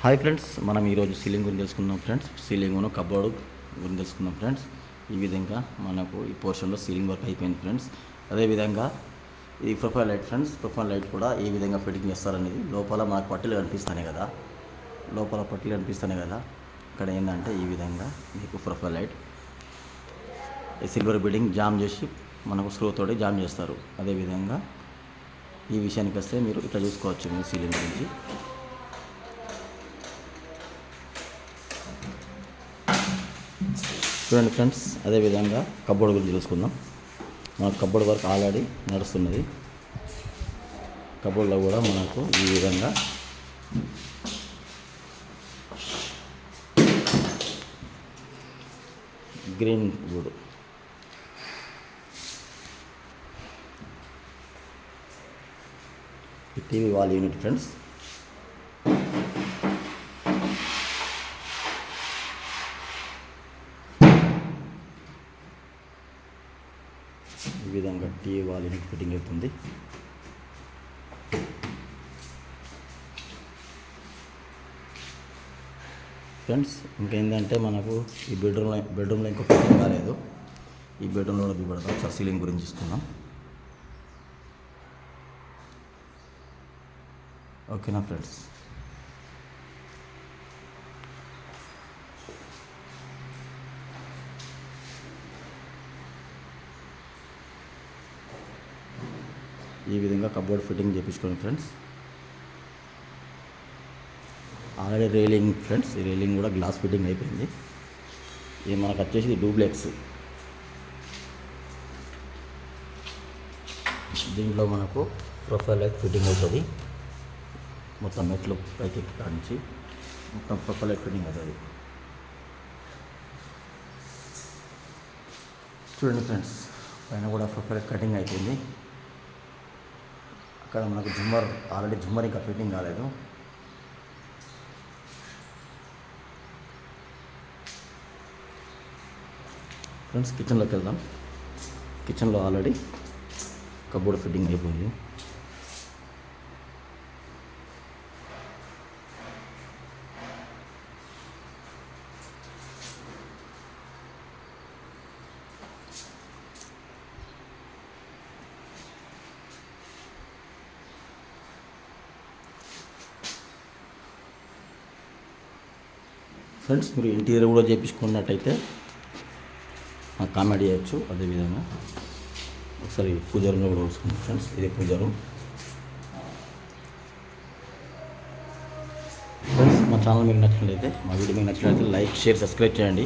Hi friends, మనం ఈరోజు ceiling గురించి తెలుసుకుందాం ఫ్రెండ్స్. సీలింగ్ను కబోర్డు గురించి తెలుసుకుందాం ఫ్రెండ్స్. ఈ విధంగా మనకు ఈ పోర్షన్లో సీలింగ్ వర్క్ అయిపోయింది ఫ్రెండ్స్. అదేవిధంగా ఇది profile light friends. Profile light కూడా ఏ విధంగా ఫిట్టింగ్ చేస్తారనేది లోపల మనకు పట్టీలు కనిపిస్తాయి కదా, ఇక్కడ ఏంటంటే ఈ విధంగా మీకు profile light silver building jam చేసి మనకు స్క్రూ తోటి జామ్ చేస్తారు. అదేవిధంగా ఈ విషయానికి వస్తే మీరు ఇట్లా చూసుకోవచ్చు. మీరు సీలింగ్ గురించి చూడండి ఫ్రెండ్స్. అదేవిధంగా కబోర్డ్ గురించి తెలుసుకుందాం. మనకు కబోర్డ్ వర్క్ ఆల్రెడీ నడుస్తున్నది. కబోర్డ్లో కూడా మనకు ఈ విధంగా Green Wood TV wall unit friends. ఈ విధంగా టీవీ వాల్ యూనిట్ ఫిట్టింగ్ అవుతుంది. ఫ్రెండ్స్ ఇంకేంటంటే మనకు ఈ బెడ్రూమ్లో ఇంకా ఫిట్టింగ్ కాలేదు. ఈ బెడ్రూమ్లో కూడా చూపెడతాం. ఒకసారి సీలింగ్ గురించి చూసుకుందాం. ఓకేనా ఫ్రెండ్స్. ఈ విధంగా కబోర్డ్ ఫిట్టింగ్ చేయించుకోండి ఫ్రెండ్స్. ఆల్రెడీ రైలింగ్ ఫ్రెండ్స్, ఈ రైలింగ్ కూడా గ్లాస్ ఫిట్టింగ్ అయిపోయింది. ఇది మనకు వచ్చేసి డూప్లెక్స్. దీంట్లో మనకు ప్రొఫైల్ లైట్ ఫిట్టింగ్ అవుతుంది. మొత్తం మెట్లు పైకి కానించి మొత్తం ప్రొఫైల్ లైట్ ఫిట్టింగ్ అవుతుంది. చూడండి ఫ్రెండ్స్, పైన కూడా ప్రొఫైల్ లైట్ కటింగ్ అయిపోయింది. అక్కడ మనకు ఆల్రెడీ జుమ్మర్ ఇంకా ఫిట్టింగ్ కాలేదు. ఫ్రెండ్స్ కిచెన్లోకి వెళ్దాం. కిచెన్లో ఆల్రెడీ కబోర్డ్ ఫిట్టింగ్ అయిపోయింది. ఫ్రెండ్స్ మీరు ఇంటీరియర్ కూడా చేయించుకున్నట్టయితే కామెంట్ చేయొచ్చు. అదేవిధంగా ఒకసారి పూజ రూమ్లో కూడా వస్తుంది ఫ్రెండ్స్. ఇదే పూజ రూమ్ ఫ్రెండ్స్. మా ఛానల్ మీకు నచ్చినట్లయితే, మా వీడియో మీకు నచ్చినట్లయితే లైక్, షేర్, సబ్స్క్రైబ్ చేయండి.